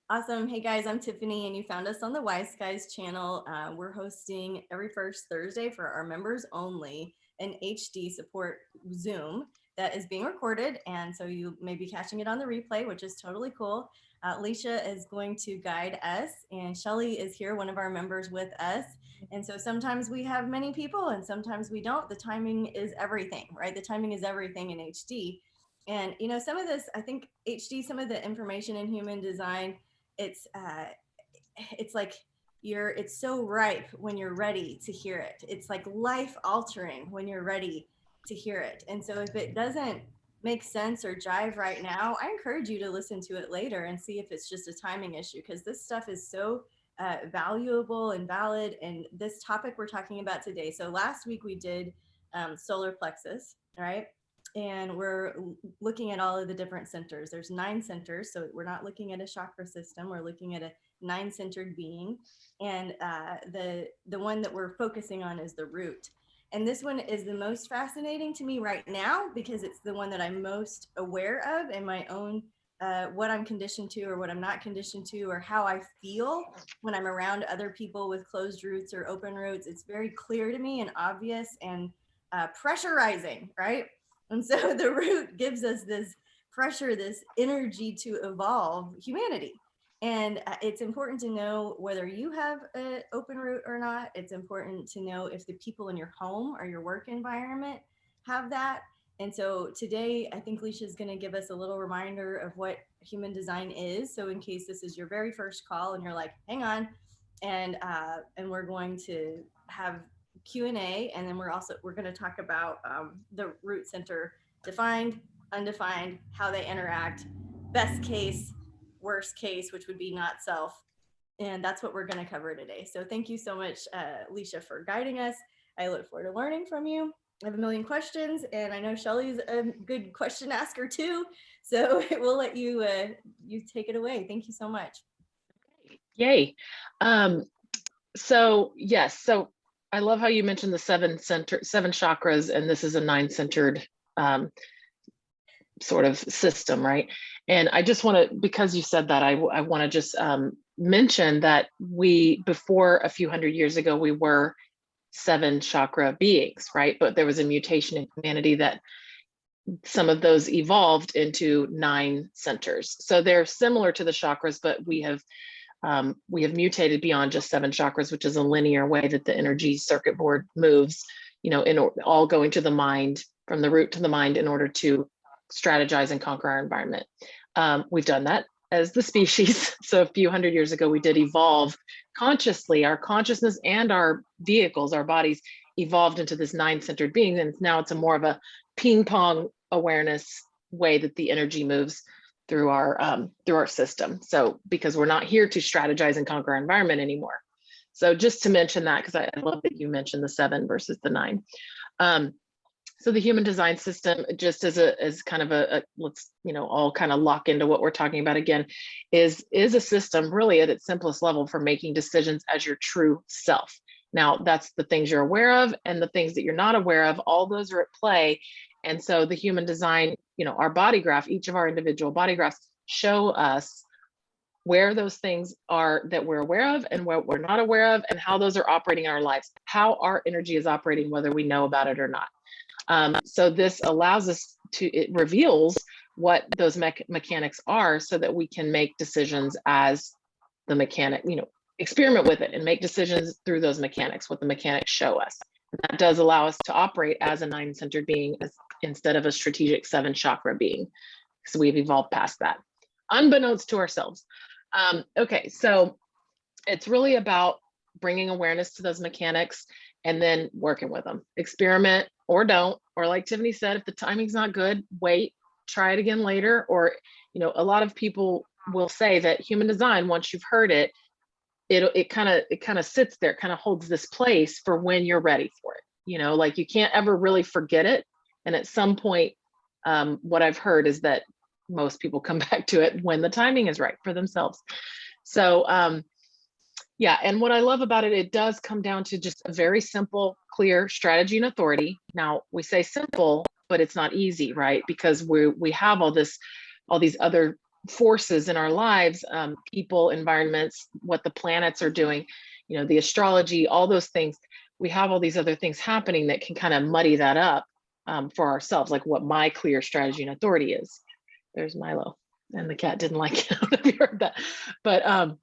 Awesome. Hey guys, I'm Tiffany, and you found us on the Wise Guys channel. We're hosting every first Thursday for our members only an HD support Zoom that is being recorded. And so you may be catching it on the replay, which is totally cool. Alicia is going to guide us, and Shelly is here, one of our members with us. And so sometimes we have many people and sometimes we don't. The timing is everything, right? The timing is everything in HD. And, you know, some of this, I think HD, some of the information in human design, it's like it's so ripe when you're ready to hear it. It's like life altering when you're ready to hear it. And so if it doesn't make sense or jive right now, I encourage you to listen to it later and see if it's just a timing issue, because this stuff is so valuable and valid. And this topic we're talking about today, so last week we did solar plexus, right? And we're looking at all of the different centers. There's 9 centers, so we're not looking at a chakra system. We're looking at a 9-centered being, and the one that we're focusing on is the root. And this one is the most fascinating to me right now because it's the one that I'm most aware of in my own what I'm conditioned to or what I'm not conditioned to, or how I feel when I'm around other people with closed roots or open roots. It's very clear to me and obvious and pressurizing, right? And so the root gives us this pressure, this energy to evolve humanity. And it's important to know whether you have an open root or not. It's important to know if the people in your home or your work environment have that. And so today, I think Leisha is going to give us a little reminder of what human design is. So in case this is your very first call and you're like, hang on, and we're going to have Q&A, and then we're going to talk about the root center, defined, undefined, how they interact, best case, worst case, which would be not self. And that's what we're going to cover today. So thank you so much, Alicia, for guiding us. I look forward to learning from you. I have a million questions, and I know Shelly's a good question asker too. So we'll let you take it away. Thank you so much. Yay. So yes, so I love how you mentioned the 7 chakras, and this is a 9-centered sort of system, right? And I just want to, because you said that, I want to just mention that before a few hundred years ago, we were 7 chakra beings, right? But there was a mutation in humanity that some of those evolved into 9 centers. So they're similar to the chakras, but we have mutated beyond just 7 chakras, which is a linear way that the energy circuit board moves, you know, all going to the mind, from the root to the mind, in order to strategize and conquer our environment. We've done that as the species. So a few hundred years ago, we did evolve consciously. Our consciousness and our vehicles, our bodies, evolved into this 9-centered being. And now it's a more of a ping pong awareness way that the energy moves through our system. So because we're not here to strategize and conquer our environment anymore. So just to mention that, because I love that you mentioned the 7 versus the 9. So the human design system, just as kind of a let's, you know, all kind of lock into what we're talking about again, is a system really at its simplest level for making decisions as your true self. Now that's the things you're aware of, and the things that you're not aware of, all those are at play. And so the human design, you know, our body graph, each of our individual body graphs show us where those things are that we're aware of and what we're not aware of, and how those are operating in our lives, how our energy is operating, whether we know about it or not. So this allows us it reveals what those mechanics are, so that we can make decisions as the mechanic, you know, experiment with it and make decisions through those mechanics, what the mechanics show us. And that does allow us to operate as a 9-centered being instead of a strategic 7 chakra being. So we've evolved past that, unbeknownst to ourselves. Okay, so it's really about bringing awareness to those mechanics and then working with them. Experiment or don't, or like Tiffany said, if the timing's not good, wait, try it again later. Or, you know, a lot of people will say that human design, once you've heard it, it kind of sits there, kind of holds this place for when you're ready for it. You know, like you can't ever really forget it. And at some point, what I've heard is that most people come back to it when the timing is right for themselves. So, yeah, and what I love about it, it does come down to just a very simple, clear strategy and authority. Now, we say simple, but it's not easy, right? Because we have all these other forces in our lives, people, environments, what the planets are doing, the astrology, all those things. We have all these other things happening that can kind of muddy that up for ourselves, like what my clear strategy and authority is. There's Milo, and the cat didn't like it. I don't know if you heard that. But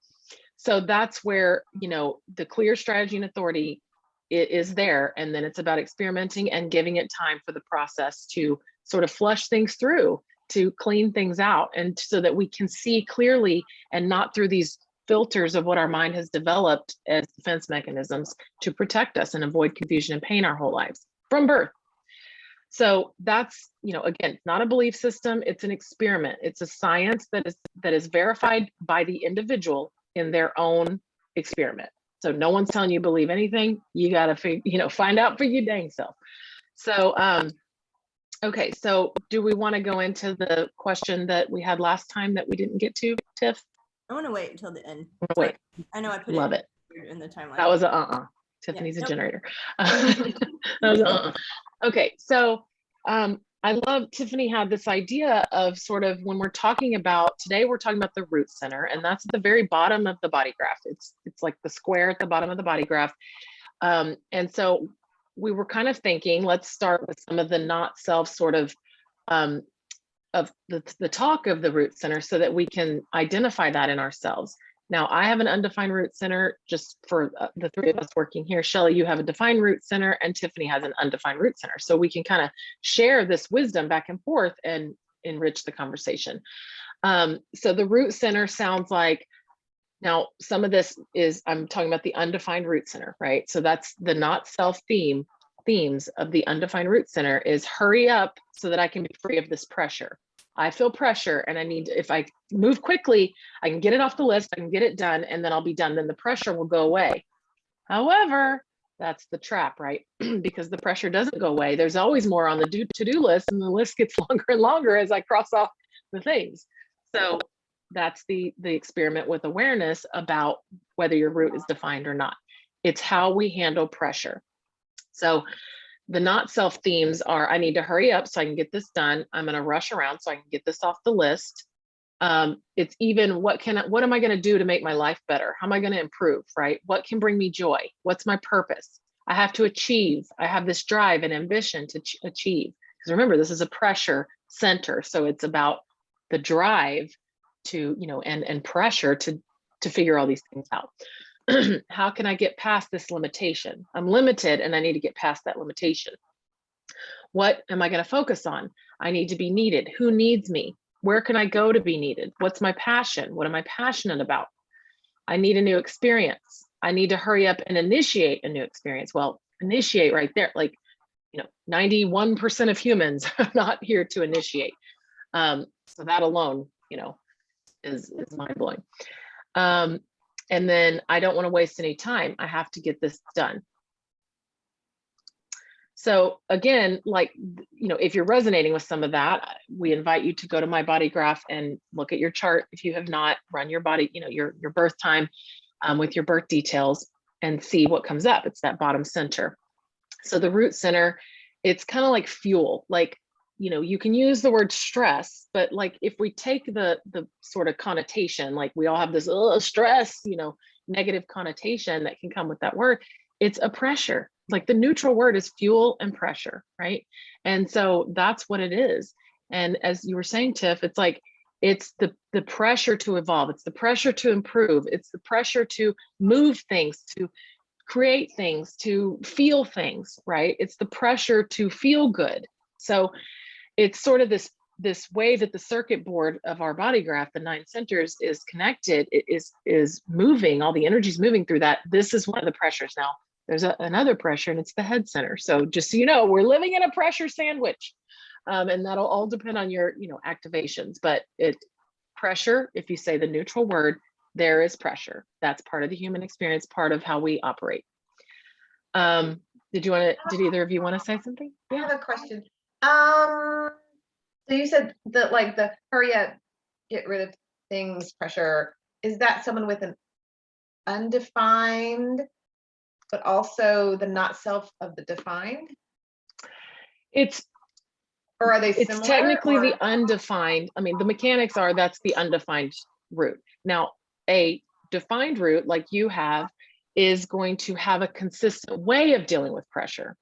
so that's where, the clear strategy and authority is there. And then it's about experimenting and giving it time for the process to sort of flush things through, to clean things out, and so that we can see clearly and not through these filters of what our mind has developed as defense mechanisms to protect us and avoid confusion and pain our whole lives from birth. So that's, again, not a belief system. It's an experiment. It's a science that is verified by the individual in their own experiment. So no one's telling you believe anything. You got to find out for your dang self. So, okay. So do we want to go into the question that we had last time that we didn't get to, Tiff? I want to wait until the end. Wait. I know I put it in the timeline. That was a Tiffany's yeah, a generator. That was Okay. So I love Tiffany had this idea of sort of when we're talking about today, we're talking about the root center, and that's at the very bottom of the body graph. It's like the square at the bottom of the body graph. And so we were kind of thinking, let's start with some of the not self sort of the talk of the root center so that we can identify that in ourselves. Now, I have an undefined root center, just for the three of us working here. Shelley, you have a defined root center, and Tiffany has an undefined root center. So we can kind of share this wisdom back and forth and enrich the conversation. So the root center sounds like, now some of this is, I'm talking about the undefined root center, right? So that's the not self themes of the undefined root center is hurry up so that I can be free of this pressure. I feel pressure and I need, if I move quickly, I can get it off the list, I can get it done, and then I'll be done. Then the pressure will go away. However, that's the trap, right? Because the pressure doesn't go away. There's always more on the to-do list, and the list gets longer and longer as I cross off the things. So that's the experiment with awareness about whether your root is defined or not. It's how we handle pressure. So the not self themes are, I need to hurry up so I can get this done. I'm going to rush around so I can get this off the list. It's even what am I going to do to make my life better? How am I going to improve, right? What can bring me joy? What's my purpose? I have to achieve. I have this drive and ambition to achieve. Because remember, this is a pressure center. So it's about the drive to, and pressure to figure all these things out. How can I get past this limitation? I'm limited and I need to get past that limitation. What am I going to focus on? I need to be needed. Who needs me? Where can I go to be needed? What's my passion? What am I passionate about? I need a new experience. I need to hurry up and initiate a new experience. Well, initiate right there. Like, 91% of humans are not here to initiate. So that alone, is mind blowing. And then I don't want to waste any time. I have to get this done. So again, like, if you're resonating with some of that, we invite you to go to my body graph and look at your chart. If you have not, run your body, your birth time with your birth details and see what comes up. It's that bottom center. So the root center, it's kind of like fuel. Like, you can use the word stress, but like if we take the sort of connotation, like we all have this stress, negative connotation that can come with that word. It's a pressure. Like the neutral word is fuel and pressure, right? And so that's what it is. And as you were saying, Tiff, it's like, it's the pressure to evolve. It's the pressure to improve. It's the pressure to move things, to create things, to feel things, right? It's the pressure to feel good. So it's sort of this way that the circuit board of our body graph, the 9 centers, is connected. It is moving, all the energy is moving through that. This is one of the pressures. Now there's another pressure, and it's the head center. So just so you know, we're living in a pressure sandwich, and that'll all depend on your activations. But pressure, if you say the neutral word, there is pressure. That's part of the human experience, part of how we operate. Did either of you want to say something? Yeah. I have a question. So you said that like the hurry up, get rid of things pressure, is that someone with an undefined, but also the not self of the defined? It's Or are they It's similar? technically or- the undefined. I mean, the mechanics are that's the undefined root. Now, a defined root like you have is going to have a consistent way of dealing with pressure.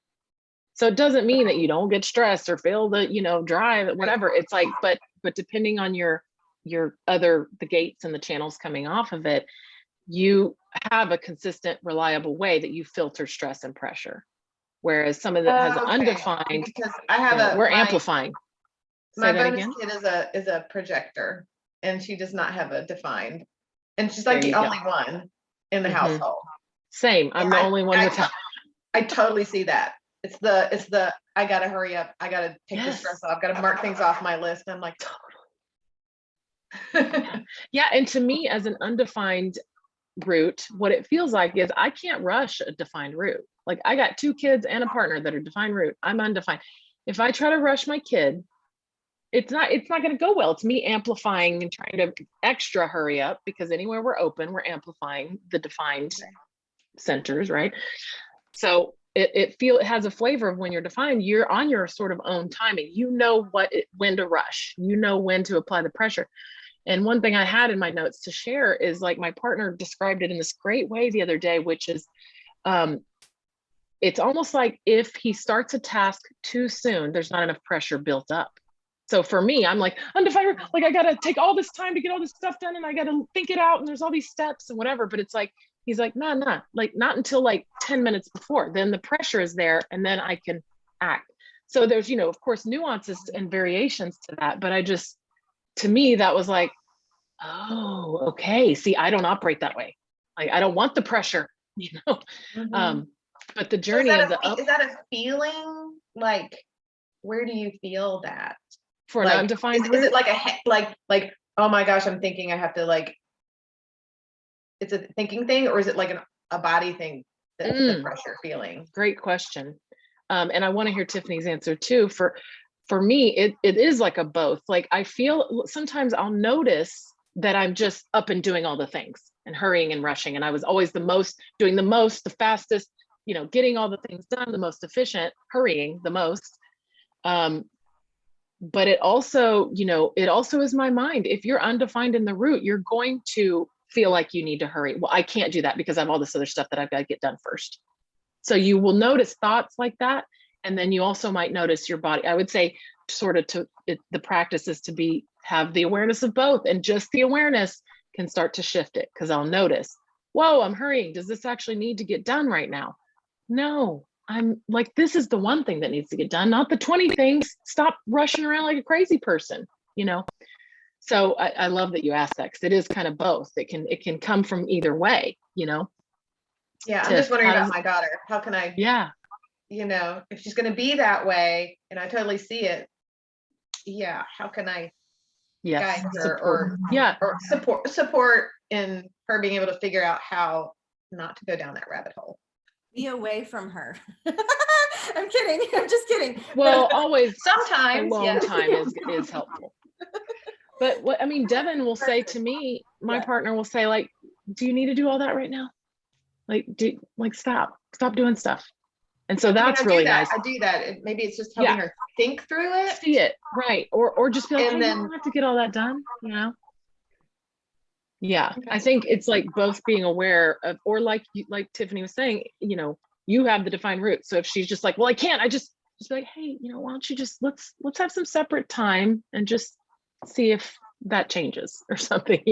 So it doesn't mean that you don't get stressed or feel the, drive, whatever. It's like, but depending on your the gates and the channels coming off of it, you have a consistent, reliable way that you filter stress and pressure. Whereas some of that has Okay. undefined, Because I have we're amplifying. my Say that bonus again. kid is a projector, and she does not have a defined, and she's like There you the go. only one in the Mhm. household. Same. I'm the only one with. I totally see that. It's the I gotta hurry up. I gotta take the Yes. stress off. Gotta mark things off my list. I'm like, Yeah, and to me, as an undefined root, what it feels like is I can't rush a defined root. Like I got 2 kids and a partner that are defined root. I'm undefined. If I try to rush my kid, it's not going to go well. It's me amplifying and trying to extra hurry up, because anywhere we're open, we're amplifying the defined centers, right? So it has a flavor of when you're defined, you're on your sort of own timing. You know when to rush. You know when to apply the pressure. And one thing I had in my notes to share is, like, my partner described it in this great way the other day, which is it's almost like if he starts a task too soon, there's not enough pressure built up. So for me, I'm like, undefined, like I got to take all this time to get all this stuff done, and I got to think it out, and there's all these steps and whatever. But it's like, he's like, nah, like not until like 10 minutes before, then the pressure is there and then I can act. So there's, of course, nuances and variations to that. But to me, that was like, oh, okay. See, I don't operate that way. Like, I don't want the pressure, Mhm. But the So journey is of the up is that a feeling? Like, where do you feel that? for an Like, undefined is root. it like like, oh my gosh, I'm thinking I have to, like, it's a thinking thing, or is it like a body thing, the pressure feeling? Great question. And I want to hear Tiffany's answer too. For me, it is like a both. Like I feel sometimes I'll notice that I'm just up and doing all the things and hurrying and rushing. And I was always doing the most, the fastest, getting all the things done, the most efficient, hurrying the most. But it also is my mind. If you're undefined in the root, you're going to feel like you need to hurry. Well, I can't do that because I have all this other stuff that I've got to get done first. So you will notice thoughts like that. And then you also might notice your body. I would say the practice is to have the awareness of both, and just the awareness can start to shift it, because I'll notice, whoa, I'm hurrying. Does this actually need to get done right now? No, I'm like, this is the one thing that needs to get done, not the 20 things. Stop rushing around like a crazy person, So I love that you asked that, because it is kind of both. It can come from either way, Yeah, I'm just wondering about my daughter. How can I, yeah, if she's going to be that way, and I totally see it. Yeah, how can I guide her or support in her being able to figure out how not to go down that rabbit hole? Be away from her. I'm kidding. I'm just kidding. Well, always sometimes alone time is helpful. But Devin will say to me, my partner will say, like, do you need to do all that right now? Like, stop doing stuff. And so that's really nice. I do that. Maybe it's just helping her think through it. See it, right. Or just be like, hey, you don't have to get all that done, Yeah, I think it's like both being aware of, or like Tiffany was saying, you have the defined root. So if she's just like, well, I can't, I just be like, hey, why don't you just let's have some separate time and just see if that changes or something,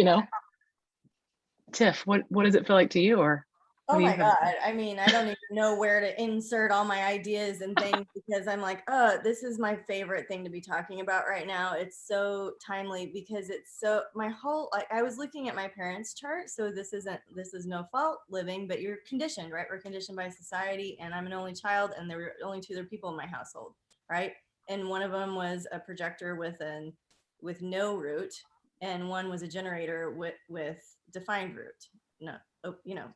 Tiff, what does it feel like to you? Or oh my God. I mean, I don't even know where to insert all my ideas and things, because I'm like, oh, this is my favorite thing to be talking about right now. It's so timely, because it's so I was looking at my parents' chart. So this is no fault living, but you're conditioned, right? We're conditioned by society, and I'm an only child, and there were only 2 other people in my household, right? And one of them was a projector with no root, and one was a generator with defined root. No,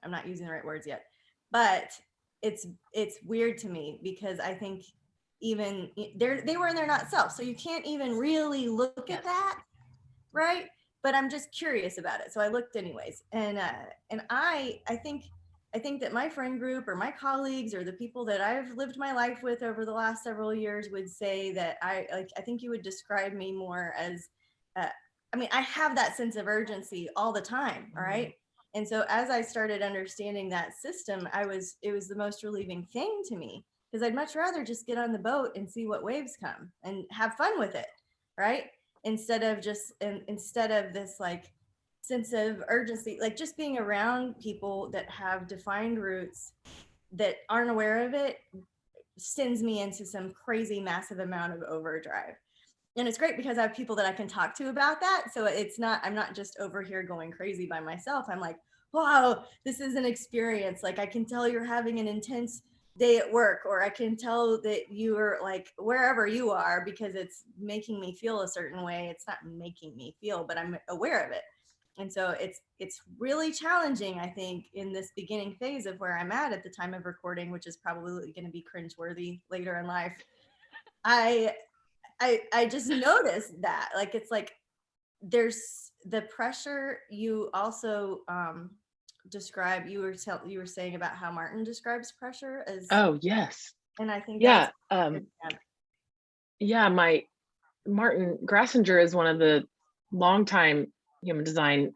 I'm not using the right words yet, but it's weird to me, because I think even they were in their not self. So you can't even really look at that. Right. But I'm just curious about it. So I looked anyways. And I think I think that my friend group or my colleagues or the people that I've lived my life with over the last several years would say that I think you would describe me more as, I mean, I have that sense of urgency all the time. All right. And so as I started understanding that system, it was the most relieving thing to me, because I'd much rather just get on the boat and see what waves come and have fun with it. Right. Instead of this like sense of urgency, like just being around people that have defined roots that aren't aware of it sends me into some crazy massive amount of overdrive. And it's great because I have people that I can talk to about that. So I'm not just over here going crazy by myself. I'm like, wow, this is an experience. Like, I can tell you're having an intense day at work, or I can tell that you are like wherever you are, because it's making me feel a certain way. It's not making me feel, but I'm aware of it. And so it's really challenging, I think, in this beginning phase of where I'm at the time of recording, which is probably going to be cringeworthy later in life. I just noticed that, like, it's like there's the pressure. You also describe, you were saying about how Martin describes pressure as, Oh, yes. and I think Yeah. that's Yeah, my Martin Grassinger is one of the longtime human design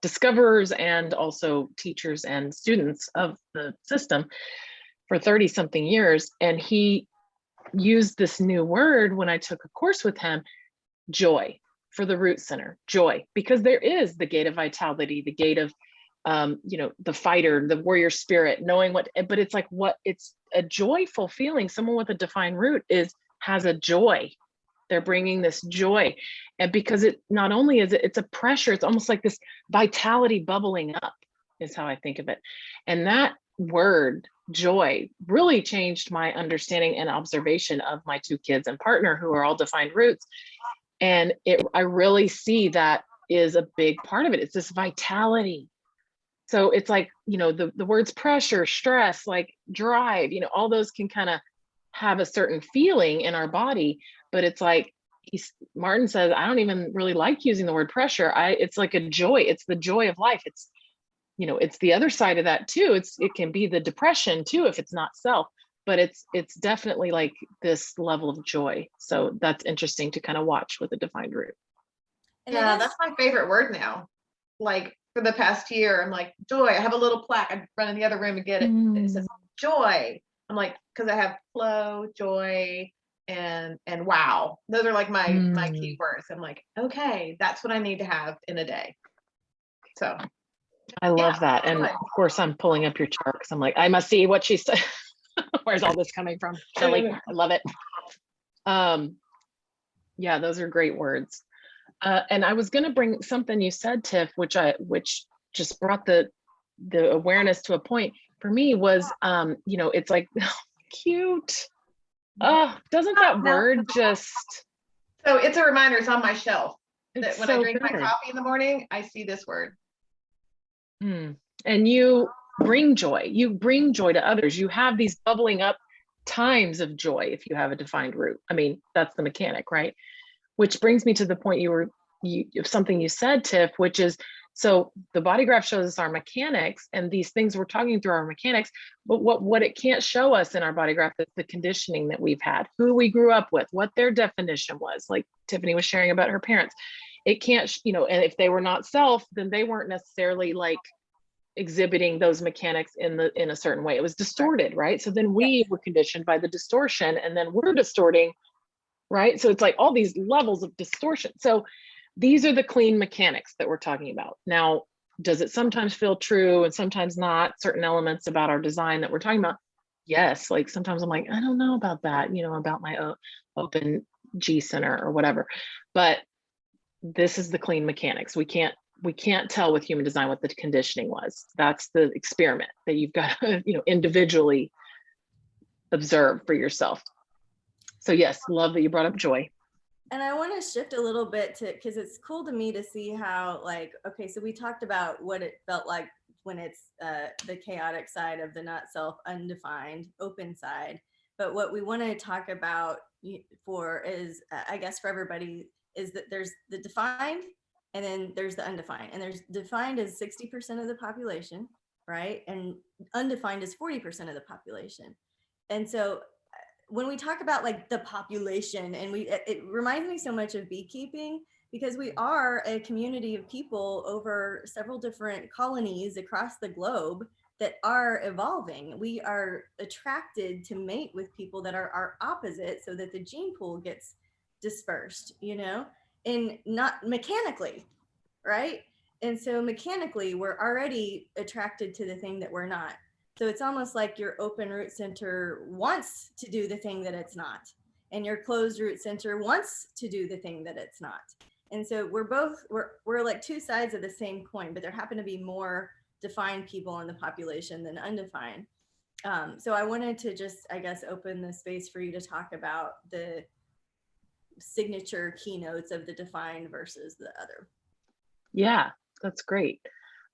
discoverers and also teachers and students of the system for 30 something years. And he used this new word when I took a course with him, joy, for the root center, joy, because there is the gate of vitality, the gate of, the fighter, the warrior spirit, knowing what, but it's like it's a joyful feeling. Someone with a defined root has a joy. They're bringing this joy. And because it not only is it's a pressure, it's almost like this vitality bubbling up is how I think of it. And that word, joy, really changed my understanding and observation of my two kids and partner, who are all defined roots. And I really see that is a big part of it. It's this vitality. So it's like, the words pressure, stress, like drive, all those can kind of have a certain feeling in our body, but it's like Martin says, I don't even really like using the word pressure. It's like a joy. It's the joy of life. It's, it's the other side of that too. It can be the depression too, if it's not self, but it's definitely like this level of joy. So that's interesting to kind of watch with a defined root. Yeah, that's my favorite word now. Like, for the past year, I'm like, joy. I have a little plaque. I run in the other room and get it. And it says joy. I'm like, because I have flow, joy, and wow. Those are like my key words. I'm like, okay, that's what I need to have in a day. So I love that. And of course I'm pulling up your chart because I'm like, I must see what she said. Where's all this coming from? Shelley, I love it. Yeah, those are great words. And I was going to bring something you said, Tiff, which just brought the awareness to a point for me was, it's like, oh, cute. Oh, doesn't that word just. So it's a reminder, it's on my shelf that when so I drink good. my coffee in the morning, I see this word. And you bring joy. You bring joy to others. You have these bubbling up times of joy if you have a defined root. I mean, that's the mechanic, right? Which brings me to the point something you said, Tiff, which is, so the body graph shows us our mechanics, and these things we're talking through our mechanics, but what it can't show us in our body graph is the conditioning that we've had, who we grew up with, what their definition was, like Tiffany was sharing about her parents. It can't, and if they were not self, then they weren't necessarily like exhibiting those mechanics in a certain way. It was distorted, right? So then we were conditioned by the distortion, and then we're distorting, right? So it's like all these levels of distortion. So these are the clean mechanics that we're talking about. Now, does it sometimes feel true and sometimes not, certain elements about our design that we're talking about? Yes, like sometimes I'm like, I don't know about that, about my open G center or whatever. But this is the clean mechanics. We can't tell with human design what the conditioning was. That's the experiment that you've got to, individually observe for yourself. So yes, love that you brought up joy. And I want to shift a little bit because it's cool to me to see how, like, okay, so we talked about what it felt like when it's the chaotic side of the not self, undefined, open side. But what we want to talk about for is, I guess for everybody, is that there's the defined and then there's the undefined. And there's defined as 60% of the population, right? And undefined is 40% of the population. And so when we talk about like the population, and it reminds me so much of beekeeping, because we are a community of people over several different colonies across the globe that are evolving. We are attracted to mate with people that are our opposite so that the gene pool gets dispersed, you know, and not mechanically, right? And so mechanically, we're already attracted to the thing that we're not. So it's almost like your open root center wants to do the thing that it's not, and your closed root center wants to do the thing that it's not. And so we're like two sides of the same coin, but there happen to be more defined people in the population than undefined. So I wanted to just, I guess, open the space for you to talk about the signature keynotes of the defined versus the other. Yeah, that's great.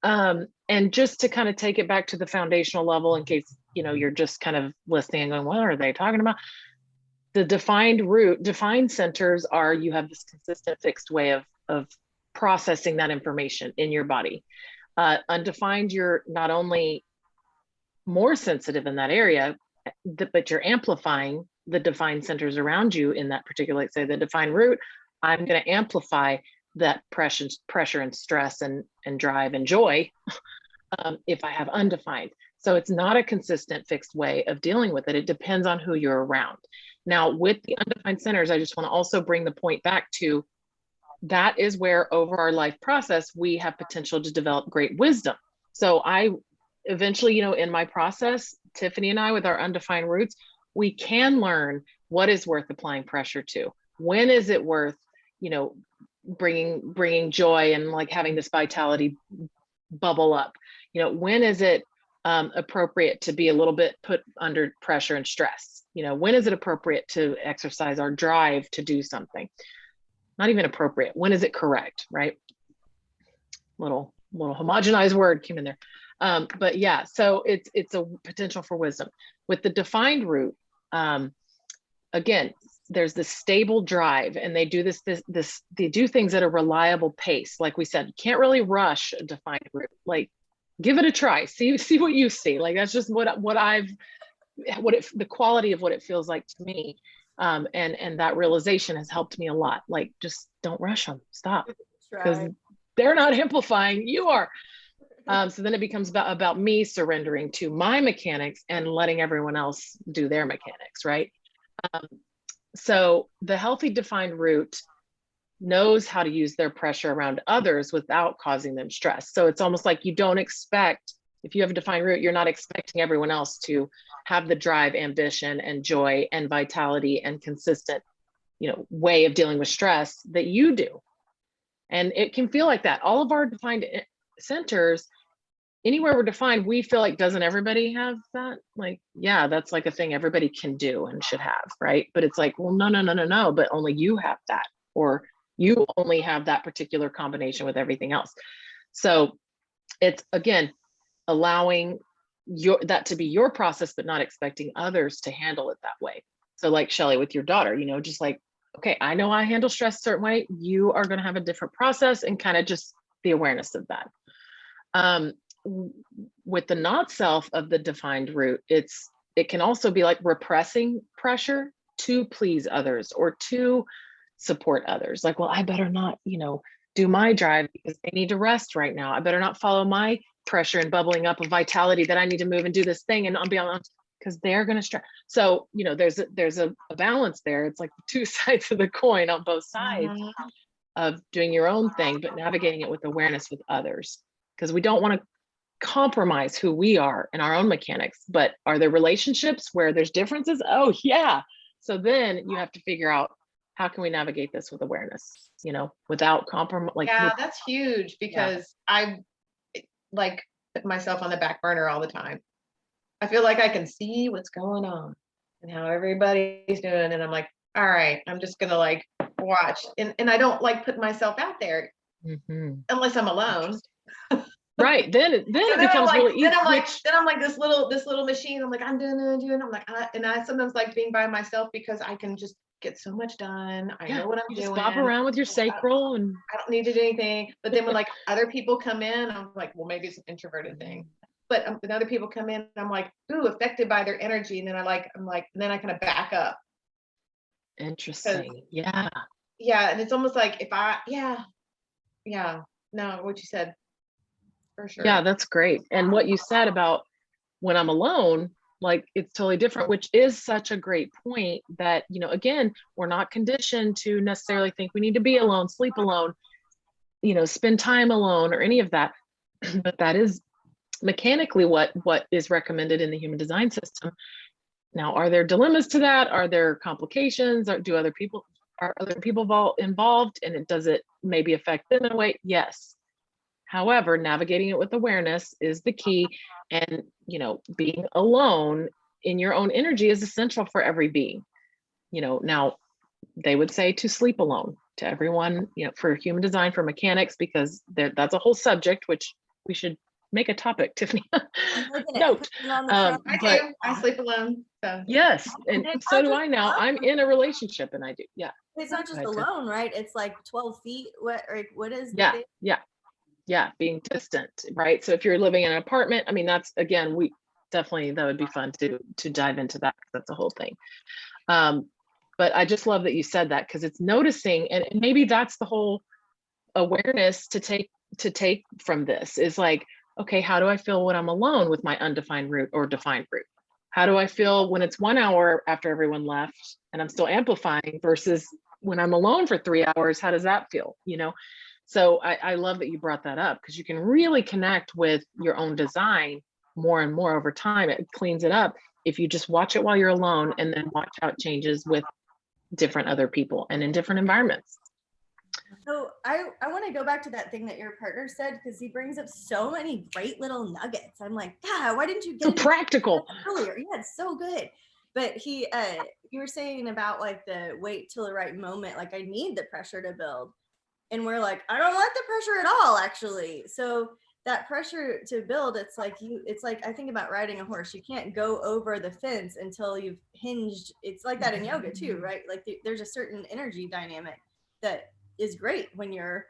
And just to kind of take it back to the foundational level, in case, you know, you're just kind of listening and going, what are they talking about? The defined centers are, you have this consistent fixed way of processing that information in your body. Undefined, you're not only more sensitive in that area, but you're amplifying the defined centers around you in that particular, like say the defined root, I'm going to amplify that pressure and stress and drive and joy if I have undefined. So it's not a consistent fixed way of dealing with it. It depends on who you're around. Now with the undefined centers, I just want to also bring the point back to, that is where over our life process, we have potential to develop great wisdom. So I eventually, you know, in my process, Tiffany and I, with our undefined roots, we can learn what is worth applying pressure to. When is it worth, you know, bringing joy and like having this vitality bubble up? You know, when is it appropriate to be a little bit put under pressure and stress? You know, when is it appropriate to exercise our drive to do something? Not even appropriate. When is it correct, right? Little homogenized word came in there. But yeah, so it's a potential for wisdom. With the defined root, again, there's this stable drive, and they do they do things at a reliable pace. Like we said, you can't really rush a defined root. Like, give it a try. See what you see. Like, that's just the quality of what it feels like to me. And that realization has helped me a lot. Like, just don't rush them. Stop, because they're not amplifying. You are. So then it becomes about me surrendering to my mechanics and letting everyone else do their mechanics, right? So the healthy defined root knows how to use their pressure around others without causing them stress. So it's almost like you don't expect, if you have a defined root, you're not expecting everyone else to have the drive, ambition, and joy and vitality and consistent, you know, way of dealing with stress that you do. And it can feel like that. All of our defined centers, anywhere we're defined, we feel like, doesn't everybody have that? Like, yeah, that's like a thing everybody can do and should have, right? But it's like, well, no, but only you have that, or you only have that particular combination with everything else. So it's, again, allowing that to be your process, but not expecting others to handle it that way. So like Shelly with your daughter, you know, just like, okay, I know I handle stress a certain way. You are going to have a different process, and kind of just the awareness of that. With the not self of the defined root, it can also be like repressing pressure to please others or to support others. Like, well, I better not, you know, do my drive because they need to rest right now. I better not follow my pressure and bubbling up of vitality that I need to move and do this thing, and I'll be honest, because they're going to stress. So, you know, there's a balance there. It's like two sides of the coin on both sides of doing your own thing, but navigating it with awareness with others, because we don't want to compromise who we are in our own mechanics. But are there relationships where there's differences? Oh yeah. So then you have to figure out, how can we navigate this with awareness, you know, without compromise? Like, yeah, that's huge, because I like put myself on the back burner all the time. I feel like I can see what's going on and how everybody's doing, and I'm like, all right, I'm just gonna like watch, and I don't like put myself out there unless I'm alone. Right. Then it becomes like, really easy. Then I'm like this little machine. I'm like, I'm doing. I'm like, I sometimes like being by myself, because I can just get so much done. I know what I'm doing. Just bop around with your sacral, and I don't need to do anything. But then when like other people come in, I'm like, well, maybe it's an introverted thing. but then other people come in and I'm like, ooh, affected by their energy. And then and then I kind of back up. Interesting. Yeah. Yeah. And it's almost like no, what you said, for sure. Yeah, that's great. And what you said about when I'm alone, like it's totally different, which is such a great point that, again, we're not conditioned to necessarily think we need to be alone, sleep alone, spend time alone or any of that. But that is mechanically what is recommended in the human design system. Now, are there dilemmas to that? Are there complications? Are other people involved, and does it maybe affect them in a way? Yes. However, navigating it with awareness is the key. And, being alone in your own energy is essential for every being. Now they would say to sleep alone to everyone, for human design, for mechanics, because that's a whole subject, which we should make a topic, Tiffany. Note. I sleep alone. So. Yes. And so do I now. I'm in a relationship and I do. Yeah. It's not just alone, right? It's like 12 feet. What is the thing? Yeah. Being distant, right? So if you're living in an apartment, I mean, that's, again, that would be fun to dive into that, because that's a whole thing. But I just love that you said that, because it's noticing, and maybe that's the whole awareness to take from this is like, okay, how do I feel when I'm alone with my undefined root or defined root? How do I feel when it's 1 hour after everyone left and I'm still amplifying versus when I'm alone for 3 hours? How does that feel? So I love that you brought that up, because you can really connect with your own design more and more over time. It cleans it up if you just watch it while you're alone, and then watch how it changes with different other people and in different environments. So I want to go back to that thing that your partner said, because he brings up so many great little nuggets. I'm like, God, why didn't you get so practical earlier? Yeah, it's so good. But you were saying about like the wait till the right moment. Like I need the pressure to build, and we're like, I don't like the pressure at all, actually. So that pressure to build, it's like I think about riding a horse. You can't go over the fence until you've hinged. It's like that in yoga too, right? Like there's a certain energy dynamic that is great when you're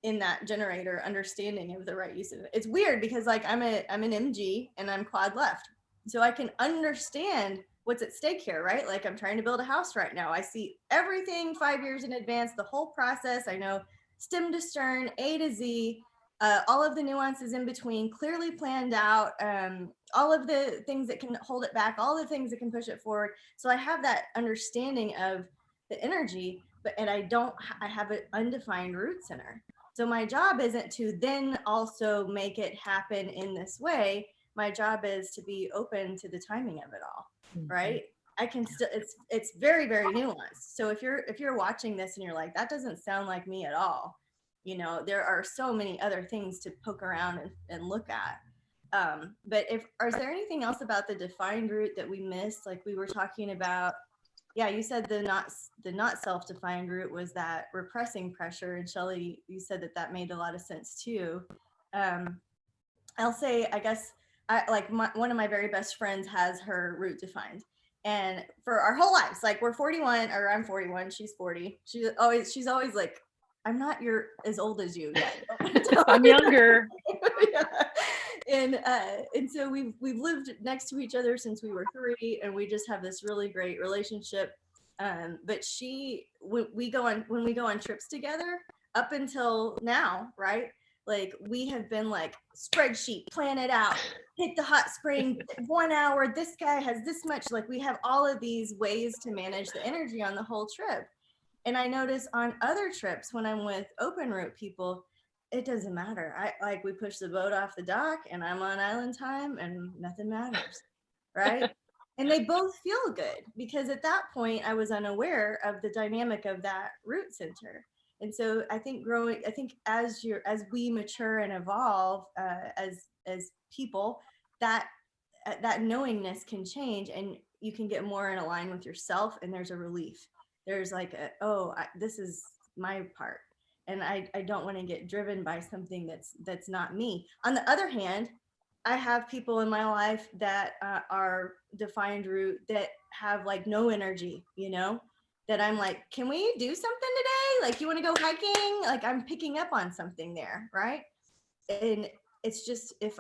in that generator understanding of the right use of it. It's weird because like I'm an MG and I'm quad left. So I can understand what's at stake here, right? Like I'm trying to build a house right now. I see everything 5 years in advance, the whole process. I know stem to stern, A to Z, all of the nuances in between, clearly planned out, all of the things that can hold it back, all the things that can push it forward. So I have that understanding of the energy, and I have an undefined root center. So my job isn't to then also make it happen in this way. My job is to be open to the timing of it all, right? I can still, it's very, very nuanced. So if you're watching this and you're like, that doesn't sound like me at all, there are so many other things to poke around and look at. But is there anything else about the defined root that we missed? Like we were talking about, yeah, you said the not self-defined root was that repressing pressure, and Shelley, you said that made a lot of sense too. I'll say, I guess, one of my very best friends has her root defined, and for our whole lives, like we're 41, or I'm 41, she's 40. She's always like, I'm not as old as you yet. I'm younger. Yeah. And so we've lived next to each other since we were 3, and we just have this really great relationship. But when we go on trips together up until now, right? Like we have been like spreadsheet, plan it out, hit the hot spring, 1 hour, this guy has this much. Like we have all of these ways to manage the energy on the whole trip. And I notice on other trips when I'm with open route people, it doesn't matter. We push the boat off the dock and I'm on island time and nothing matters, right? And they both feel good, because at that point I was unaware of the dynamic of that root center. And so I think as we mature and evolve as people, that knowingness can change, and you can get more in line with yourself, and there's a relief. There's like this is my part, and I don't want to get driven by something that's not me. On the other hand, I have people in my life that are defined root that have like no energy, that I'm like, can we do something today? Like, you want to go hiking? Like I'm picking up on something there, right? And it's just if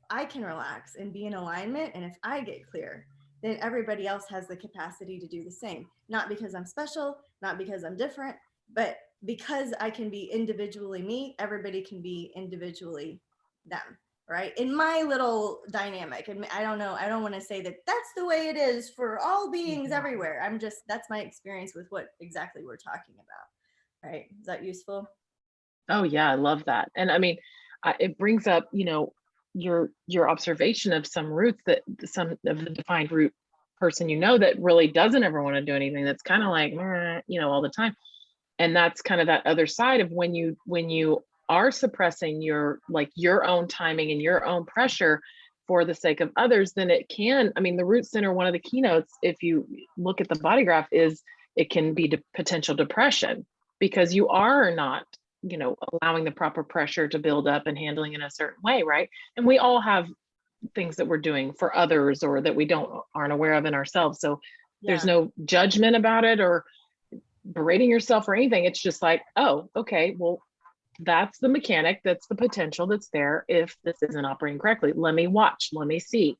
I can relax and be in alignment, and if I get clear, then everybody else has the capacity to do the same. Not because I'm special, not because I'm different, but because I can be individually me, everybody can be individually them, right? In my little dynamic. And I don't know, I don't want to say that that's the way it is for all beings everywhere. I'm just, that's my experience with what exactly we're talking about, right? Is that useful? Oh yeah, I love that. And I mean, it brings up, your observation of some roots, that some of the defined root person, that really doesn't ever want to do anything. That's kind of like, "Meh," all the time. And that's kind of that other side of when you are suppressing your own timing and your own pressure for the sake of others, then it can, I mean, the root center, one of the keynotes, if you look at the body graph, is it can be potential depression, because you are not allowing the proper pressure to build up and handling in a certain way, right? And we all have things that we're doing for others, or that we aren't aware of in ourselves. So there's no judgment about it or berating yourself or anything. It's just like, oh, okay, well, that's the mechanic, that's the potential that's there. If this isn't operating correctly, let me watch, let me see.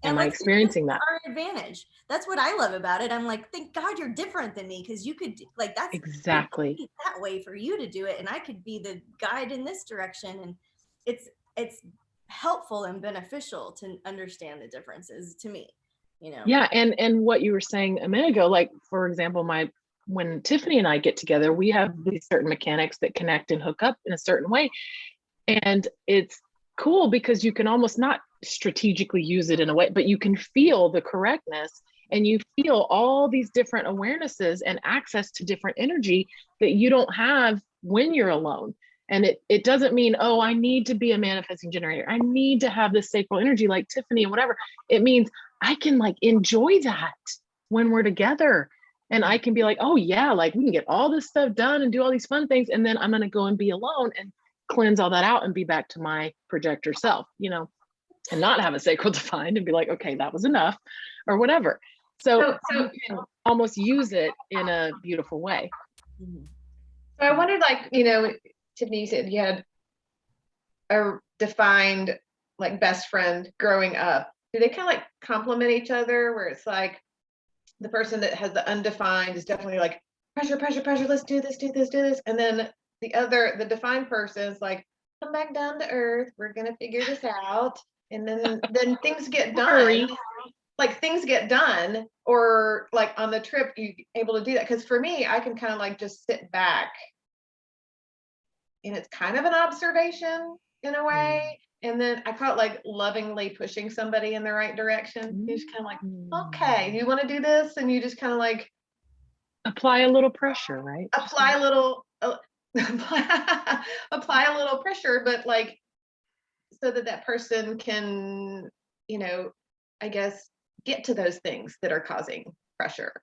Am I experiencing that? Our advantage. That's what I love about it. I'm like, thank God you're different than me, because you could that's exactly that way for you to do it, and I could be the guide in this direction. And it's helpful and beneficial to understand the differences to me. Yeah, and what you were saying a minute ago, like for example, when Tiffany and I get together, we have these certain mechanics that connect and hook up in a certain way. And it's cool because you can almost not strategically use it in a way, but you can feel the correctness, and you feel all these different awarenesses and access to different energy that you don't have when you're alone. And it doesn't mean, oh, I need to be a manifesting generator, I need to have this sacral energy like Tiffany and whatever. It means I can enjoy that when we're together. And I can be like, oh yeah, we can get all this stuff done and do all these fun things. And then I'm going to go and be alone and cleanse all that out and be back to my projector self, and not have a sacral defined and be like, okay, that was enough or whatever. So you can almost use it in a beautiful way. So I wondered, Tiffany, you said you had a defined best friend growing up. Do they kind of complement each other, where it's like the person that has the undefined is definitely pressure, pressure, pressure, let's do this, do this, do this. And then the defined person is like, come back down to earth, we're going to figure this out. And then things get done. Things get done, or on the trip, you able to do that. Because for me, I can kind of just sit back, and it's kind of an observation in a way. And then I call it lovingly pushing somebody in the right direction. You just kind of okay, you want to do this? And you just kind of apply a little pressure, right? Apply a little apply a little pressure, but so that person can, I guess, get to those things that are causing pressure.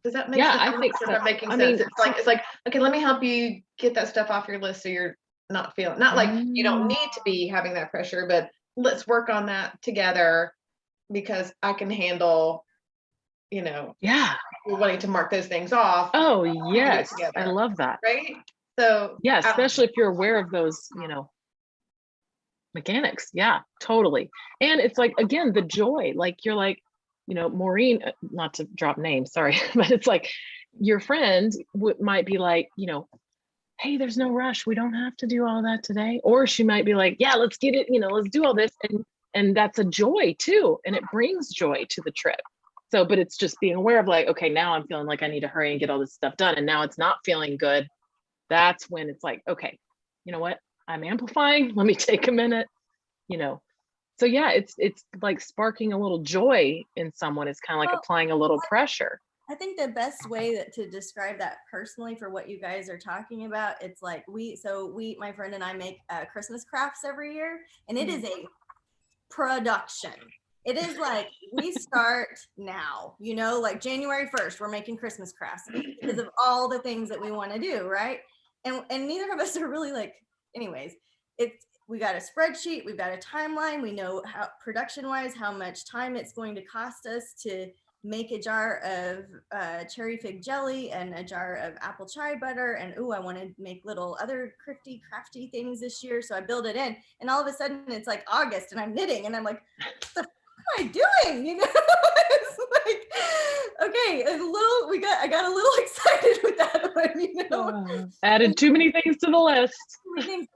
Does that make sense? I think so. I'm making sense. It's like, okay, let me help you get that stuff off your list so you're not feeling, not you don't need to be having that pressure, but let's work on that together, because I can handle, wanting to mark those things off. Oh yes, I love that. Right? So yeah, especially if you're aware of those, mechanics. Yeah, totally. And it's again, the joy, you're Maureen, not to drop names, sorry, but it's your friend might be hey, there's no rush, we don't have to do all that today. Or she might be yeah, let's get it, let's do all this. And that's a joy too. And it brings joy to the trip. So, but it's just being aware of okay, now I'm feeling I need to hurry and get all this stuff done. And now it's not feeling good. That's when it's okay, you know what? I'm amplifying. Let me take a minute, So yeah, it's sparking a little joy in someone. It's kind of applying a little pressure. I think the best way to describe that personally for what you guys are talking about, it's my friend and I make Christmas crafts every year, and it is a production. It is we start now, January 1st, we're making Christmas crafts because of all the things that we want to do, right? And neither of us are really anyways, we got a spreadsheet, we've got a timeline, we know how production wise how much time it's going to cost us to make a jar of cherry fig jelly and a jar of apple chai butter. And I want to make little other crafty things this year. So I build it in, and all of a sudden it's like August and I'm knitting and I'm like, what the f am I doing? It's like, okay, I got a little excited with that one, added too many things to the list.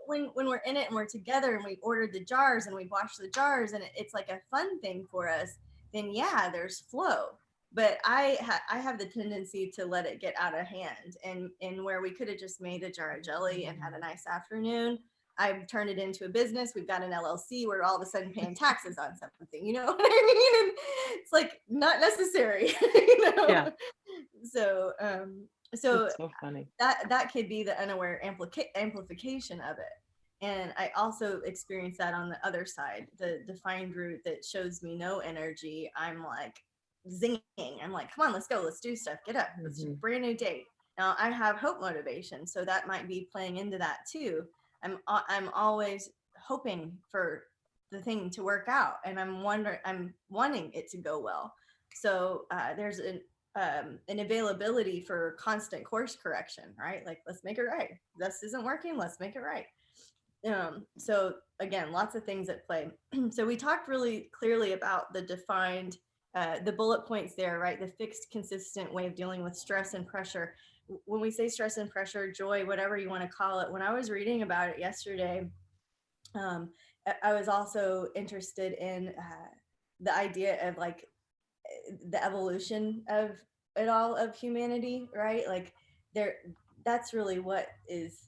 When we're in it and we're together and we ordered the jars and we washed the jars and it's like a fun thing for us, then yeah, there's flow. But I have the tendency to let it get out of hand, and where we could have just made a jar of jelly and had a nice afternoon, I've turned it into a business. We've got an LLC. We're all of a sudden paying taxes on something, you know what I mean? And it's like not necessary, Yeah. So It's so funny. that could be the unaware amplification of it. And I also experience that on the other side, the defined root that shows me no energy. I'm like zinging. I'm like, come on, let's go. Let's do stuff. Get up. It's a brand new date. Now I have hope motivation, so that might be playing into that too. I'm always hoping for the thing to work out, and I'm wanting it to go well. So there's an availability for constant course correction, right? Like, let's make it right. This isn't working. Let's make it right. So again, lots of things at play. So we talked really clearly about the defined, the bullet points there, right? The fixed, consistent way of dealing with stress and pressure. When we say stress and pressure, joy, whatever you want to call it, when I was reading about it yesterday, I was also interested in the idea of like the evolution of it all, of humanity, right? Like that's really what it's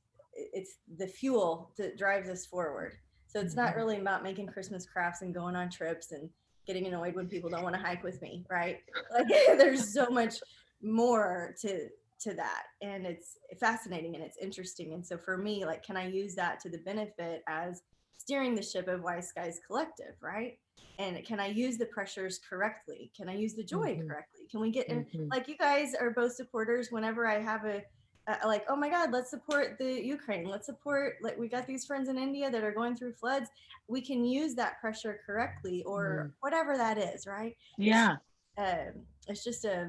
the fuel that drives us forward. So it's not really about making Christmas crafts and going on trips and getting annoyed when people don't want to hike with me, right? Like there's so much more to that, and it's fascinating and it's interesting. And so for me, like, can I use that to the benefit as steering the ship of Wise Skies Collective, right? And can I use the pressures correctly? Can I use the joy correctly? Can we get in, like, you guys are both supporters whenever I have like, oh my God, let's support the Ukraine. Let's support, like, we got these friends in India that are going through floods. We can use that pressure correctly, or whatever that is, right? Yeah. It's just a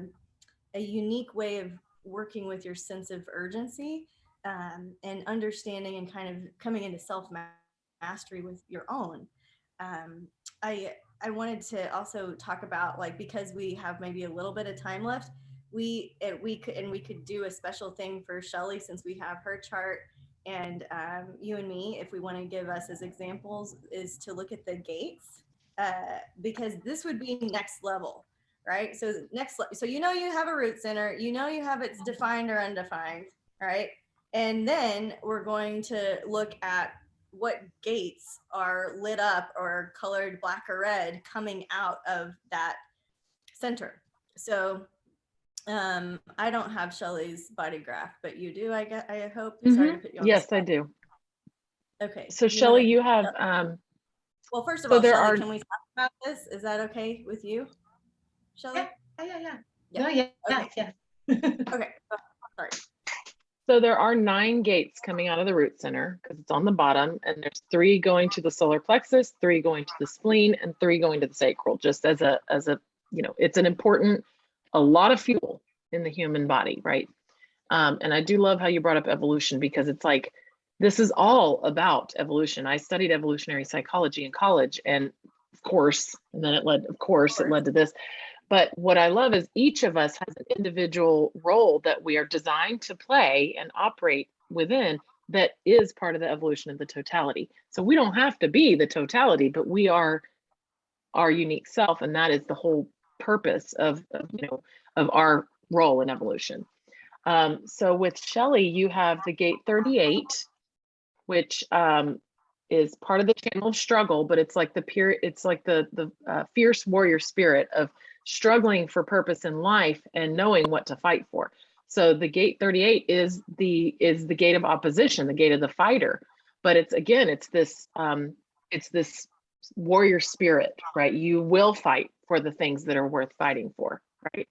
unique way of working with your sense of urgency, and understanding and kind of coming into self-mastery with your own. I wanted to also talk about, like, because we have maybe a little bit of time left, we could do a special thing for Shelly, since we have her chart, and you and me, if we want to give us as examples, is to look at the gates, because this would be next level, right? So so you have a root center, you have it's defined or undefined, right? And then we're going to look at what gates are lit up or colored black or red coming out of that center. So I don't have Shelly's body graph, but you do, I hope. Sorry to put you on yes, the spot. I do. Okay. So Shelly, you have well, first of all, Shelly, can we talk about this? Is that okay with you, Shelly? Yeah. No, yeah. Okay. Yeah. Okay. Sorry. So there are 9 gates coming out of the root center, because it's on the bottom, and there's 3 going to the solar plexus, 3 going to the spleen, and 3 going to the sacral, just as a it's an important, a lot of fuel in the human body, right? And I do love how you brought up evolution, because it's like, this is all about evolution. I studied evolutionary psychology in college, and of course, and then it led to this. But what I love is each of us has an individual role that we are designed to play and operate within, that is part of the evolution of the totality. So we don't have to be the totality, but we are our unique self. And that is the whole purpose of our role in evolution. So with Shelly, you have the gate 38, which is part of the channel of struggle, but it's like the fierce warrior spirit of struggling for purpose in life and knowing what to fight for. So the gate 38 is the gate of opposition, the gate of the fighter. But it's this warrior spirit, right? You will fight for the things that are worth fighting for, right?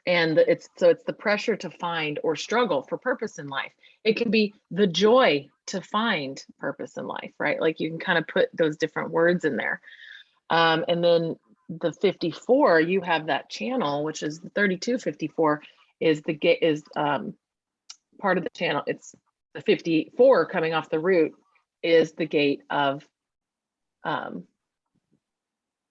And it's the pressure to find or struggle for purpose in life. It can be the joy to find purpose in life, right? Like, you can kind of put those different words in there. And then the 54, you have that channel, which is the 3254 is the gate, is part of the channel. It's the 54 coming off the root is the gate of,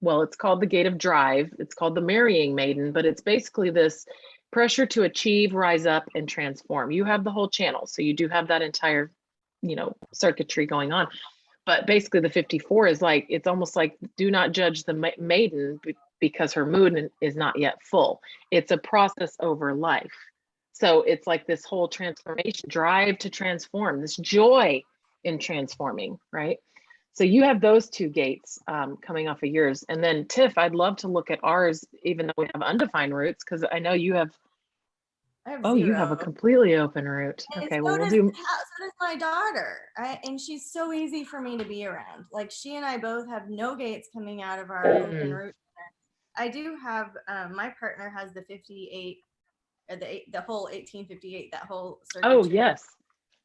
well, it's called the gate of drive. It's called the marrying maiden, but it's basically this pressure to achieve, rise up, and transform. You have the whole channel. So you do have that entire, circuitry going on. But basically the 54 is like, it's almost like, do not judge the maiden because her mood is not yet full. It's a process over life. So it's like this whole transformation, drive to transform, this joy in transforming, right? So you have those two gates coming off of yours. And then Tiff, I'd love to look at ours, even though we have undefined roots, because I know you have, I have you have a completely open root. And okay, so well, does my daughter. And she's so easy for me to be around. Like she and I both have no gates coming out of our open root. I do have, my partner has the 58, the whole 1858, that whole circuitry. Oh, yes.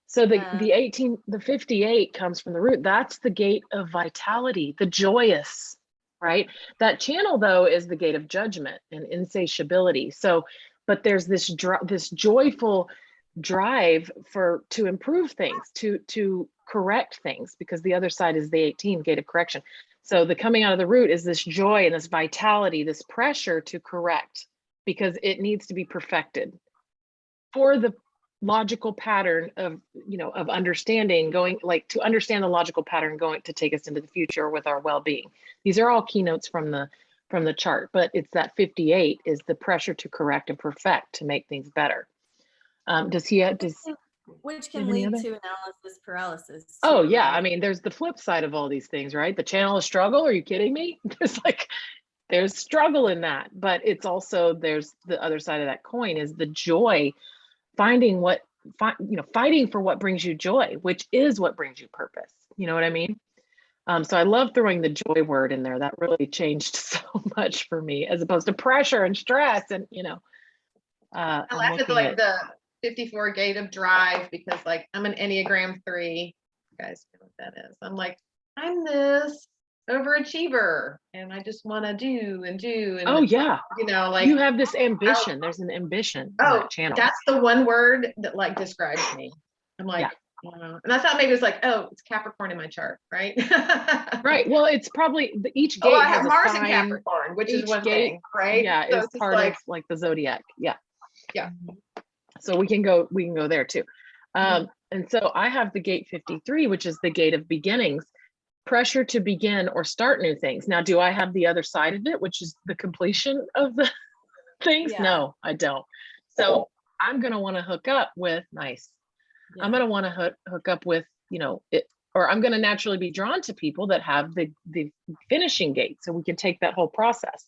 So the 58 comes from the root. That's the gate of vitality, the joyous, right? That channel though is the gate of judgment and insatiability. So, but there's this joyful drive to improve things, to correct things, because the other side is the 18 gate of correction. So the coming out of the root is this joy and this vitality, this pressure to correct, because it needs to be perfected for the logical pattern of, of understanding, going like to understand the logical pattern going to take us into the future with our well-being. These are all keynotes from the chart, but it's that 58 is the pressure to correct and perfect, to make things better. Which can lead to analysis paralysis too, oh yeah, right? I mean, there's the flip side of all these things, right? The channel of struggle, are you kidding me? There's struggle in that, but it's also, there's the other side of that coin is the joy, fighting for what brings you joy, which is what brings you purpose. You know what I mean? So I love throwing the joy word in there. That really changed so much for me, as opposed to pressure and stress. And I laugh at the 54 gate of drive, because like I'm an Enneagram 3. You guys know what that is. I'm like, I'm this overachiever and I just want to do and do. And oh yeah, like you have this ambition. There's an ambition in that channel. That's the one word that like describes me. I'm like, and I thought maybe it was like, oh, it's Capricorn in my chart, right? Right. Well, it's probably each gate I has have Mars in Capricorn, which is one thing, right? Yeah, so it's part of like the zodiac. Yeah. Yeah. So we can go there too. And so I have the gate 53, which is the gate of beginnings, pressure to begin or start new things. Now, do I have the other side of it, which is the completion of the things? Yeah. No, I don't. So I'm going to want to hook up with I'm going to want to hook up with, it, or I'm going to naturally be drawn to people that have the finishing gate. So we can take that whole process,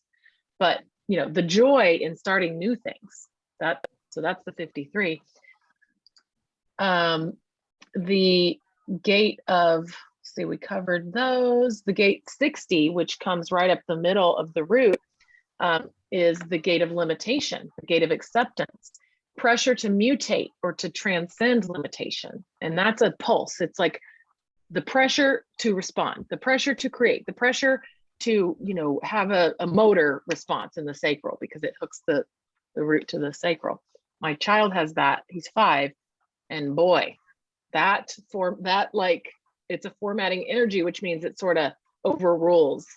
but the joy in starting new things, so that's the 53. The gate of, see, we covered those. The gate 60, which comes right up the middle of the root, is the gate of limitation, the gate of acceptance, pressure to mutate or to transcend limitation. And that's a pulse. It's like the pressure to respond, the pressure to create, the pressure to, have a motor response in the sacral, because it hooks the root to the sacral. My child has that. He's 5. And boy, it's a formatting energy, which means it sort of overrules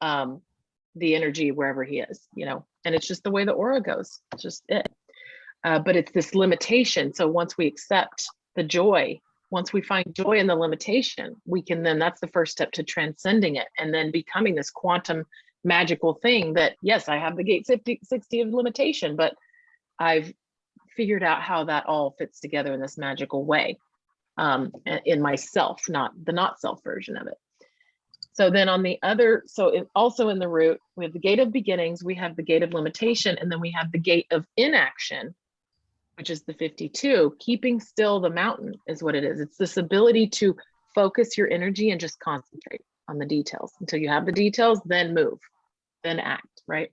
the energy wherever he is, and it's just the way the aura goes. It's just it. But it's this limitation. So once we accept the joy, once we find joy in the limitation, we can that's the first step to transcending it and then becoming this quantum magical thing that, yes, I have the gate 60 of limitation, but I've figured out how that all fits together in this magical way in myself, not the not self version of it. So then on the other, also in the root, we have the gate of beginnings, we have the gate of limitation, and then we have the gate of inaction, which is the 52. Keeping still the mountain is what it is. It's this ability to focus your energy and just concentrate on the details until you have the details, then move, then act, right?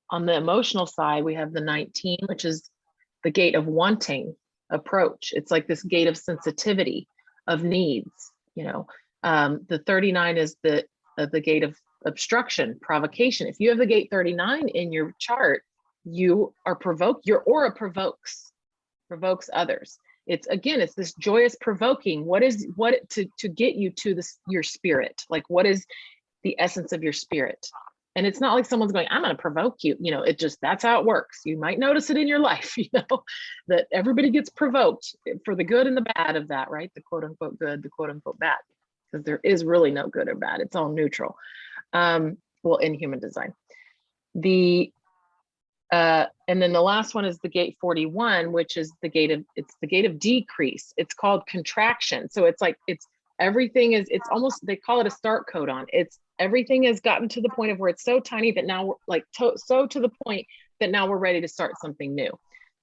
On the emotional side, we have the 19, which is the gate of wanting approach. It's like this gate of sensitivity, of needs, The 39 is the gate of obstruction, provocation. If you have the gate 39 in your chart, you are provoked. Your aura provokes others. It's this joyous provoking. What to get you to this, your spirit? Like, what is the essence of your spirit? And it's not like someone's going, I'm going to provoke you. That's how it works. You might notice it in your life, that everybody gets provoked for the good and the bad of that, right? The quote unquote good, the quote unquote bad, because there is really no good or bad. It's all neutral. In human design. And then the last one is the gate 41, which is the gate of decrease. It's called contraction. So it's almost, they call it a start codon. Everything has gotten to the point of where it's so tiny that now we're to the point that now we're ready to start something new.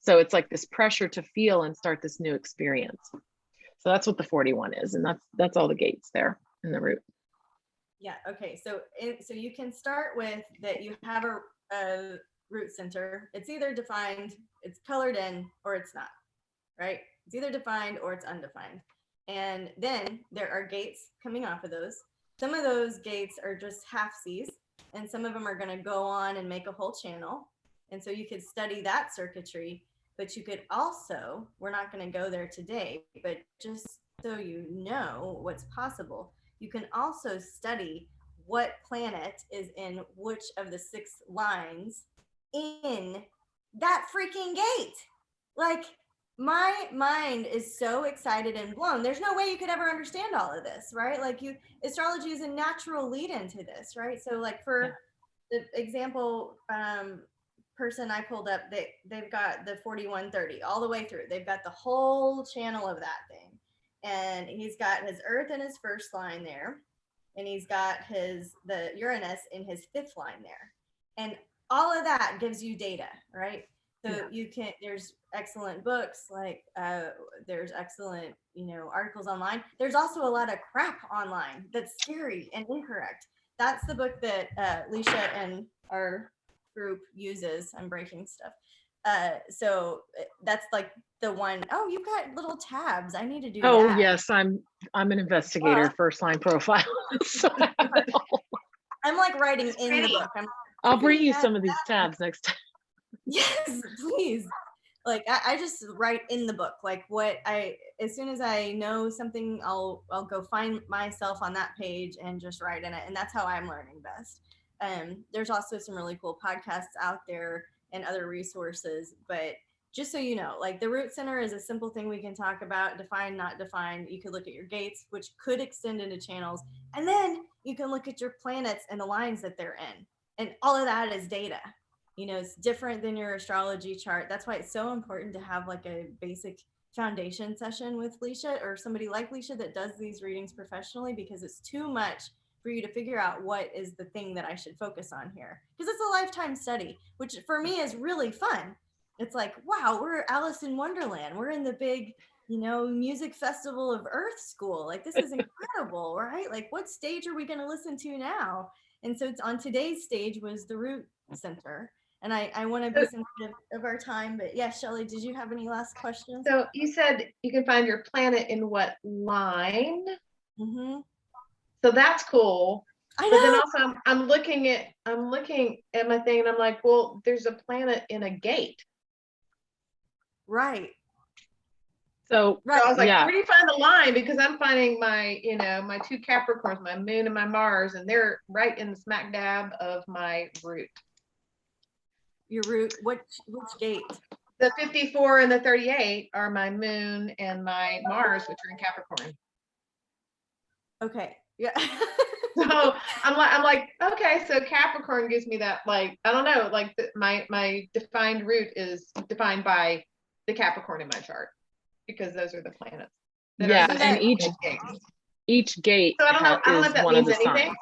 So it's like this pressure to feel and start this new experience. So that's what the 41 is. And that's all the gates there in the root. Yeah. Okay. So you can start with that. You have a root center. It's either defined, it's colored in, or it's not, right? It's either defined or it's undefined. And then there are gates coming off of those. Some of those gates are just half Cs, and some of them are going to go on and make a whole channel. And so you could study that circuitry, but you could also, we're not going to go there today, but just so you know what's possible, you can also study what planet is in which of the 6 lines in that freaking gate. Like, my mind is so excited and blown. There's no way you could ever understand all of this, right? Like, astrology is a natural lead into this, right? So like for the example person I pulled up, they've got the 4130 all the way through. They've got the whole channel of that thing. And he's got his Earth in his first line there. And he's got the Uranus in his 5th line there. And all of that gives you data, right? So there's excellent books, like there's excellent, articles online. There's also a lot of crap online that's scary and incorrect. That's the book that Leisha and our group uses. I'm breaking stuff. So that's like the one, oh, you've got little tabs. I need to do that. Oh yes, I'm an investigator, first line profile. So I'm like writing in the book. I'll bring you some of these tabs next time. Yes, please. Like I just write in the book, like as soon as I know something, I'll go find myself on that page and just write in it. And that's how I'm learning best. There's also some really cool podcasts out there and other resources, but just so you know, like the root center is a simple thing we can talk about, define, not define. You could look at your gates, which could extend into channels. And then you can look at your planets and the lines that they're in. And all of that is data. It's different than your astrology chart. That's why it's so important to have like a basic foundation session with Leisha or somebody like Leisha that does these readings professionally, because it's too much for you to figure out what is the thing that I should focus on here. Because it's a lifetime study, which for me is really fun. It's like, wow, we're Alice in Wonderland. We're in the big, music festival of Earth school. Like, this is incredible, right? Like, what stage are we going to listen to now? And so it's on today's stage was the root center. And I want to be sensitive of our time, but yeah, Shelley, did you have any last questions? So you said you can find your planet in what line? Mm-hmm. So that's cool. I know. But then also I'm looking at my thing and I'm like, well, there's a planet in a gate. Right. So I was like, where do you find the line? Because I'm finding my 2 Capricorns, my moon and my Mars, and they're right in the smack dab of my root. Your root, which gate? The 54 and the 38 are my moon and my Mars, which are in Capricorn. Okay. Yeah. So I'm like, okay, so Capricorn gives me that, like, I don't know, like my defined root is defined by the Capricorn in my chart, because those are the planets. And each gate so I don't know if that means anything.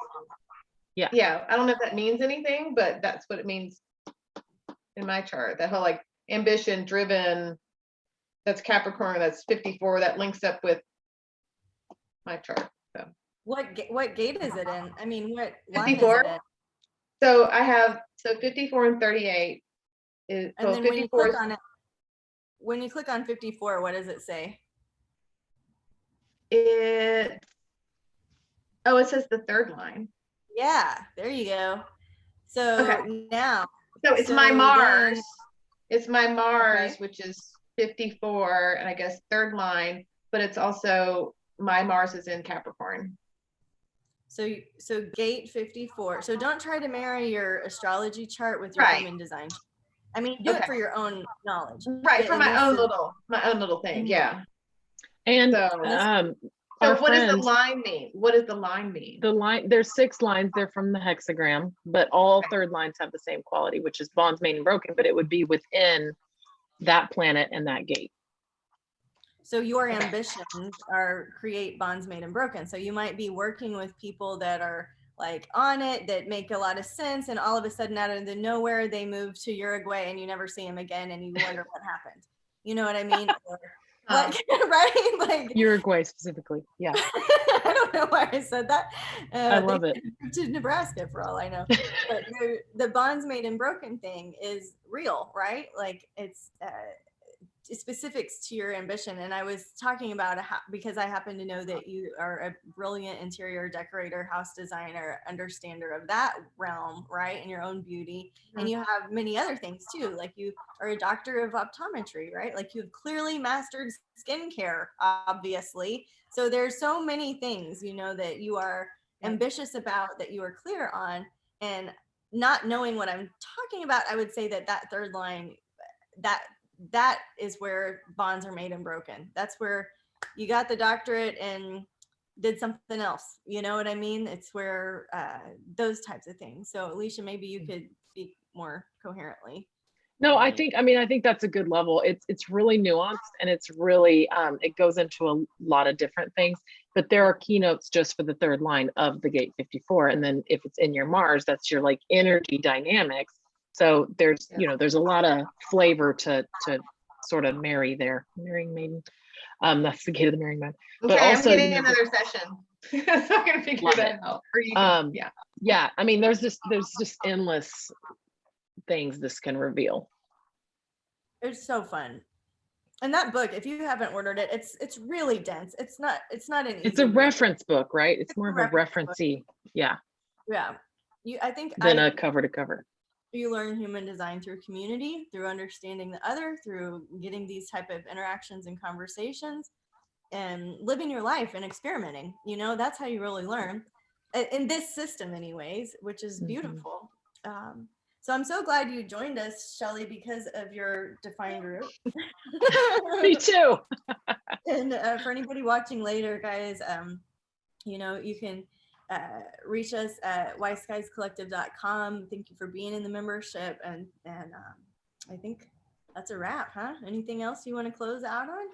Yeah. I don't know if that means anything, but that's what it means in my chart. That whole like ambition driven, that's Capricorn, that's 54, that links up with my chart. So what gate is it in? I mean, what 54? line is it in? So I have 54 and 38 is, and then 54 when you click on 54, what does it say? It says the 3rd line. Yeah, there you go. So Okay. now, So it's my Mars. then, It's my Mars, okay. which is 54, and I guess third line, but it's also my Mars is in Capricorn. So gate 54. So don't try to marry your astrology chart with your Right. human design. I mean, do it for your own knowledge. Right, for And my own this is- little thing. Mhm. Yeah. And So our what does the friends, line mean? What does the line mean? the line, there's 6 lines, they're from the hexagram, but all Okay. third lines have the same quality, which is bonds made and broken, but it would be within that planet and that gate. So your ambitions are create bonds made and broken. So you might be working with people that are like on it, that make a lot of sense, and all of a sudden out of the nowhere they move to Uruguay and you never see them again and you wonder what happened. You know what I mean? Or, like, right? Like Uruguay specifically. Yeah. I don't know why I said that. I love it. To Nebraska for all I know. But the bonds made and broken thing is real, right? Like it's specifics to your ambition. And I was talking about because I happen to know that you are a brilliant interior decorator, house designer, understander of that realm, right? And your own beauty. And you have many other things too. Like you are a doctor of optometry, right? Like you've clearly mastered skincare, obviously. So there's so many things, you know, that you are ambitious about, that you are clear on. And not knowing what I'm talking about, I would say that third line, that is where bonds are made and broken. That's where you got the doctorate and did something else. You know what I mean? It's where those types of things. So Alicia, maybe you could speak more coherently. No, I think that's a good level. It's really nuanced, and it's really it goes into a lot of different things, but there are keynotes just for the third line of the gate 54. And then if it's in your Mars, that's your like energy dynamics. So there's, you know, there's a lot of flavor to sort of marry there. Marrying maiden. That's the gate of the marrying maiden. Okay, But also, I'm getting another session. So I'm gonna figure that out. Or you can, yeah. I mean, there's just endless things this can reveal. It's so fun. And that book, if you haven't ordered it, it's really dense. It's not an easy It's a reference book, right? It's more of a referencey. Yeah. Yeah. I think than a cover to cover. You learn human design through community, through understanding the other, through getting these type of interactions and conversations, and living your life and experimenting. You know, that's how you really learn in this system anyways, which is beautiful. So I'm so glad you joined us, Shelly, because of your defined group. Me too. And for anybody watching later, guys, you know, you can reach us at wiseguyscollective.com. Thank you for being in the membership. And I think that's a wrap, huh? Anything else you want to close out on?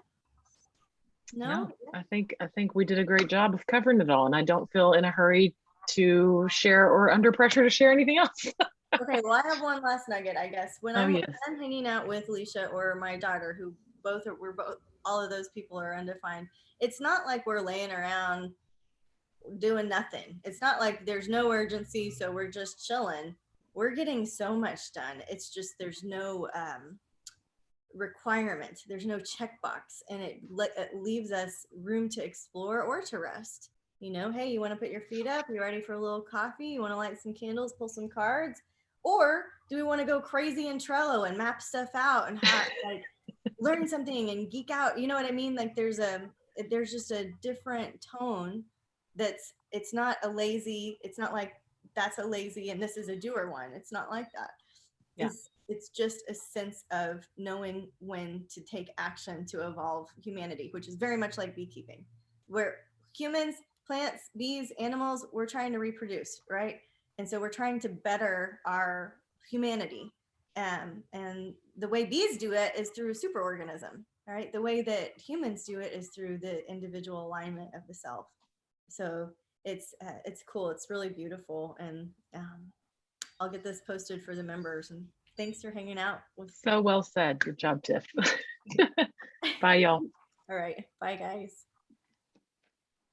No? I think we did a great job of covering it all, and I don't feel in a hurry to share or under pressure to share anything else. Okay, well, I have one last nugget, I guess. When I'm hanging out with Alicia or my daughter, who we're both, all of those people are undefined. It's not like we're laying around doing nothing. It's not like there's no urgency, so we're just chilling. We're getting so much done. It's just there's no requirement. There's no checkbox, and it leaves us room to explore or to rest. You know, hey, you want to put your feet up? You ready for a little coffee? You want to light some candles, pull some cards? Or do we want to go crazy in Trello and map stuff out and have, like learn something and geek out? You know what I mean? Like there's just a different tone. It's not a lazy, it's not like that's a lazy and this is a doer one. It's not like that. Yeah. It's just a sense of knowing when to take action to evolve humanity, which is very much like beekeeping, where humans, plants, bees, animals, we're trying to reproduce, right? And so we're trying to better our humanity. And the way bees do it is through a superorganism, right? The way that humans do it is through the individual alignment of the self. So it's cool. It's really beautiful. And I'll get this posted for the members. And thanks for hanging out with. So well said. Good job, Tiff. Bye, y'all. All right. Bye, guys.